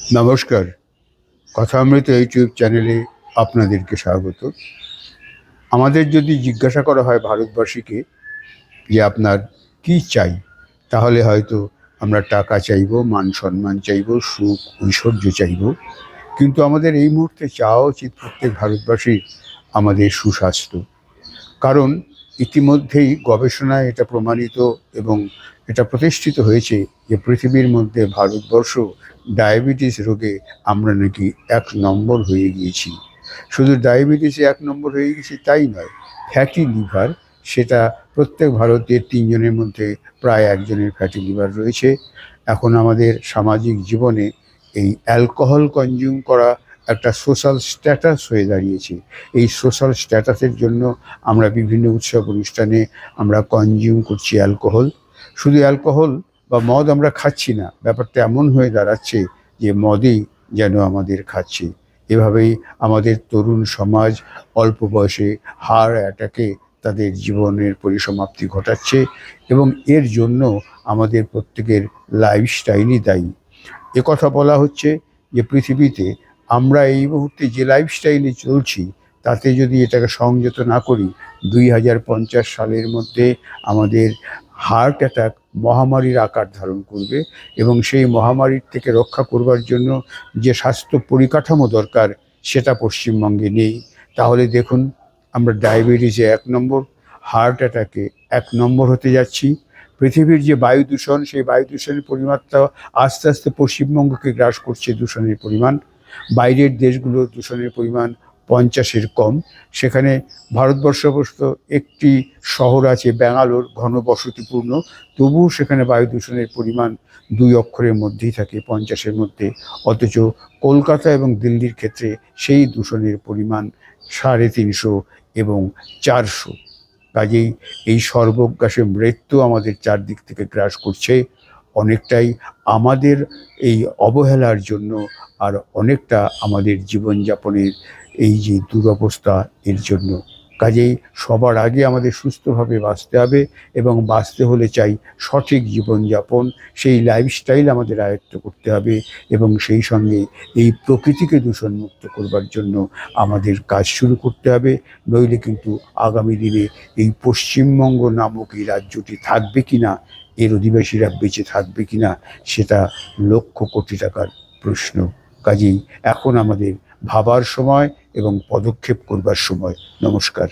নমস্কার। কথামৃত ইউটিউব চ্যানেলে আপনাদেরকে স্বাগত। আমাদের যদি জিজ্ঞাসা করা হয় ভারতবাসীকে যে আপনার কি চাই, তাহলে হয়তো আমরা টাকা চাইব, মান সম্মান চাইব, সুখ ঐশ্বর্য চাইব। কিন্তু আমাদের এই মুহূর্তে চাওয়া উচিত প্রত্যেক ভারতবাসীর আমাদের সুস্বাস্থ্য। কারণ ইতিমধ্যেই গবেষণায় এটা প্রমাণিত এবং এটা প্রতিষ্ঠিত হয়েছে যে পৃথিবীর মধ্যে ভারতবর্ষ ডায়াবেটিস রোগে আমরা নাকি 1 নম্বর হয়ে গিয়েছি। শুধু ডায়াবেটিসে 1 নম্বর হয়ে গেছি তাই নয়, ফ্যাটি লিভার, সেটা প্রত্যেক ভারতীয়ের 3 জনের মধ্যে প্রায় 1 জনের ফ্যাটি লিভার রয়েছে। এখন আমাদের সামাজিক জীবনে এই অ্যালকোহল কনজিউম করা একটা সোশ্যাল স্ট্যাটাস হয়ে দাঁড়িয়েছে। এই সোশ্যাল স্ট্যাটাসের জন্য আমরা বিভিন্ন উৎসব অনুষ্ঠানে আমরা কনজিউম করছি অ্যালকোহল। শুধু অ্যালকোহল বা মদ আমরা খাচ্ছি না, ব্যাপারটা এমন হয়ে দাঁড়াচ্ছে যে মদই যেন আমাদের খাচ্ছে। এভাবেই আমাদের তরুণ সমাজ অল্প বয়সে হার্ট অ্যাটাকে তাদের জীবনের পরিসমাপ্তি ঘটাচ্ছে এবং এর জন্য আমাদের প্রত্যেকের লাইফস্টাইলই দায়ী। কথা বলা হচ্ছে যে পৃথিবীতে আমরা এই মুহূর্তে যে লাইফস্টাইলে চলছি তাতে যদি এটাকে সংযত না করি, 2050 সালের মধ্যে আমাদের হার্ট অ্যাটাক মহামারীর আকার ধারণ করবে এবং সেই মহামারীর থেকে রক্ষা করবার জন্য যে স্বাস্থ্য পরিকাঠামো দরকার সেটা পশ্চিমবঙ্গে নেই। তাহলে দেখুন, আমরা ডায়াবেটিসে 1 নম্বর, হার্ট অ্যাটাকে 1 নম্বর হতে যাচ্ছি। পৃথিবীর যে বায়ু দূষণ, সেই বায়ু দূষণের পরিমাত্রা আস্তে আস্তে পশ্চিমবঙ্গকে গ্রাস করছে দূষণের পরিমাণ। বাইরের দেশগুলোর দূষণের পরিমাণ 50-এর কম। সেখানে ভারতবর্ষবস্ত একটি শহর আছে ব্যাঙ্গালোর, ঘনবসতিপূর্ণ, তবুও সেখানে বায়ু দূষণের পরিমাণ 2 অক্ষরের মধ্যেই থাকে, 50-এর মধ্যে। অথচ কলকাতা এবং দিল্লির ক্ষেত্রে সেই দূষণের পরিমাণ 350 এবং 400। কাজেই এই সর্বগ্রাসে মৃত্যু আমাদের চারদিক থেকে গ্রাস করছে, অনেকটাই আমাদের এই অবহেলার জন্য, আর অনেকটা আমাদের জীবনযাপনের এই যে দুরবস্থা এর জন্য। কাজেই সবার আগে আমাদের সুস্থভাবে বাঁচতে হবে এবং বাঁচতে হলে চাই সঠিক জীবনযাপন, সেই লাইফস্টাইল আমাদের আয়ত্ত করতে হবে এবং সেই সঙ্গে এই প্রকৃতিকে দূষণমুক্ত করবার জন্য আমাদের কাজ শুরু করতে হবে। নইলে কিন্তু আগামী দিনে এই পশ্চিমবঙ্গ নামক এই রাজ্যটি থাকবে কিনা, এর অধিবাসীরা বেঁচে থাকবে কিনা, সেটা লক্ষ কোটি টাকার প্রশ্ন। কাজেই এখন আমাদের ভাবার সময় এবং পদক্ষেপ করবার সময়। নমস্কার।